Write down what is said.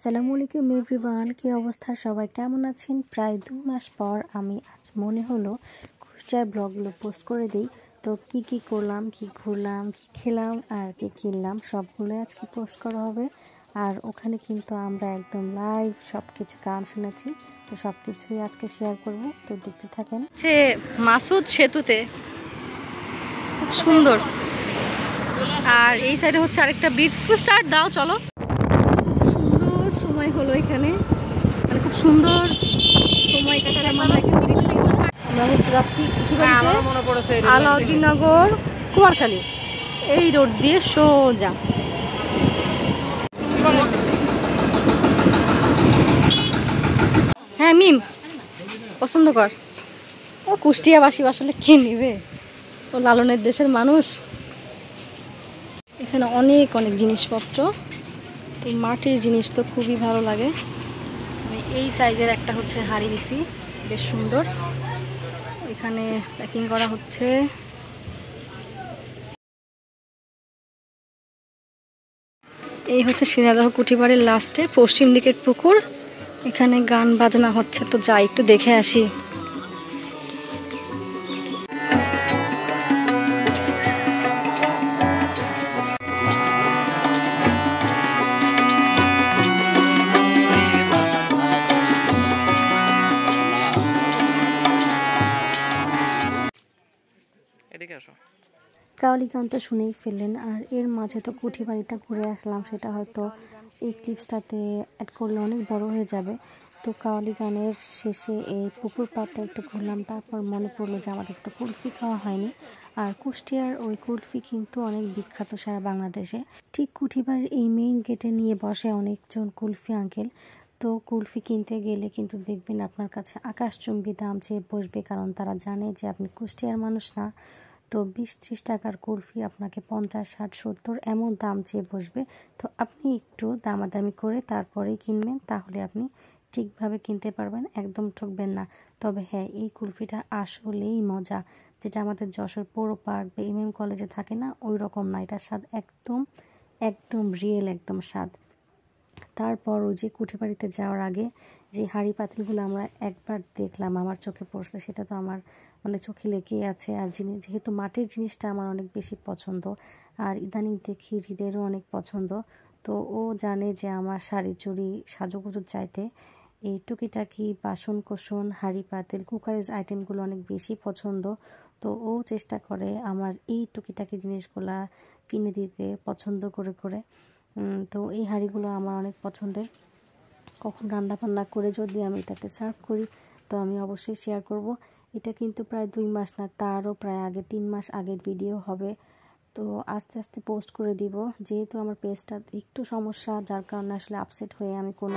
আসসালামু আলাইকুম এভরিওয়ান, কি অবস্থা সবাই, কেমন আছেন? প্রায় 2 মাস পর আমি আজ মনে হলো কুষ্টিয়ার ব্লগগুলো পোস্ট করে দিই। তো কি করলাম, কি ঘুরলাম, কি খেলাম আর কি কিনলাম সবগুলোই আজকে পোস্ট করা হবে। আর ওখানে কিন্তু আমরা একদম লাইভ সব কিছু গান শুনেছি, তো সব কিছুই আজকে শেয়ার করব, তো দেখতে থাকেন। মাসুদ সেতুতে খুব সুন্দর, আর এই সাইডে হচ্ছে আরেকটা ব্রিজ। স্টার্ট দাও, চলো। সুন্দর সময় হলো এখানে, মানে খুব সুন্দর সময় কাটালাম আমরা। আমরা হচ্ছে যাচ্ছি কুঠিবাড়িতে, আলাউদ্দিন নগর, কুমারখালী, এই রোড দিয়ে সোজা। হ্যাঁ মিম, পছন্দ কর। ও কুষ্টিয়াবাসী আসলে কে নিবে, ও লালনের দেশের মানুষ। এখানে অনেক জিনিসপত্র, এই মাটির জিনিস তো খুবই ভালো লাগে। আমি এই সাইজের একটা হচ্ছে হাড়ি দিছি, বেশ সুন্দর। এখানে প্যাকিং করা হচ্ছে। এই হচ্ছে সিরাজদহ কুঠিবাড়ির লাস্টে পশ্চিম দিকের পুকুর। এখানে গান বাজনা হচ্ছে, তো যাই একটু দেখে আসি। কাওয়ালি গান তো শুনেই ফেললেন, আর এর মাঝে তো কুঠিবাড়িটা ঘুরে আসলাম, সেটা হয়তো এই ক্লিপসটাতে অ্যাড করলে অনেক বড় হয়ে যাবে। তো কাওয়ালি গানের শেষে এই পুকুর পাড়টা একটু ঘুরলাম, তারপর মনে পড়লো যে আমাদের তো কুলফি খাওয়া হয়নি। আর কুষ্টিয়ার ওই কুলফি কিন্তু অনেক বিখ্যাত সারা বাংলাদেশে। ঠিক কুঠিবাড়ির এই মেইন গেটে নিয়ে বসে অনেকজন কুলফি আঙ্কেল। তো কুলফি কিনতে গেলে কিন্তু দেখবেন আপনার কাছে আকাশচুম্বী দাম চেয়ে বসবে, কারণ তারা জানে যে আপনি কুষ্টিয়ার মানুষ না। তো 20-30 টাকার কুলফি আপনাকে 50-60-70 এমন দাম চেয়ে বসবে। তো আপনি একটু দামাদামি করে তারপরেই কিনবেন, তাহলে আপনি ঠিকভাবে কিনতে পারবেন, একদম ঠকবেন না। তবে হ্যাঁ, এই কুলফিটা আসলেই মজা, যেটা আমাদের যশোর পৌর পার্ক বা এমএম কলেজে থাকে না, ওই রকম না। এটার স্বাদ একদম একদম রিয়েল, একদম স্বাদ। তারপর ওই যে কুঠিবাড়িতে যাওয়ার আগে যে হাঁড়ি পাতিলগুলো আমরা একবার দেখলাম, আমার চোখে পড়ছে, সেটা তো আমার মানে চোখে লেগেই আছে। আর যেহেতু মাটির জিনিসটা আমার অনেক বেশি পছন্দ, আর ইদানিং দেখি হৃদেরও অনেক পছন্দ। তো ও জানে যে আমার শাড়ি চুড়ি সাজুগুজুর চাইতে এই টুকিটাকি বাসন কোসন, হাঁড়ি পাতিল, কুকারেজ আইটেমগুলো অনেক বেশি পছন্দ। তো ও চেষ্টা করে আমার এই টুকিটাকি জিনিসগুলা কিনে দিতে পছন্দ করে। তো এই হাঁড়িগুলো আমার অনেক পছন্দের। কখন রান্না বান্না করে যদি আমি এটাতে সার্ভ করি, তো আমি অবশ্যই শেয়ার করব। এটা কিন্তু প্রায় 2 মাস না, তারও প্রায় আগে 3 মাস আগের ভিডিও হবে। তো আস্তে আস্তে পোস্ট করে দিব, যেহেতু আমার পেজটা একটু সমস্যা, যার কারণে আসলে আপসেট হয়ে আমি কোনো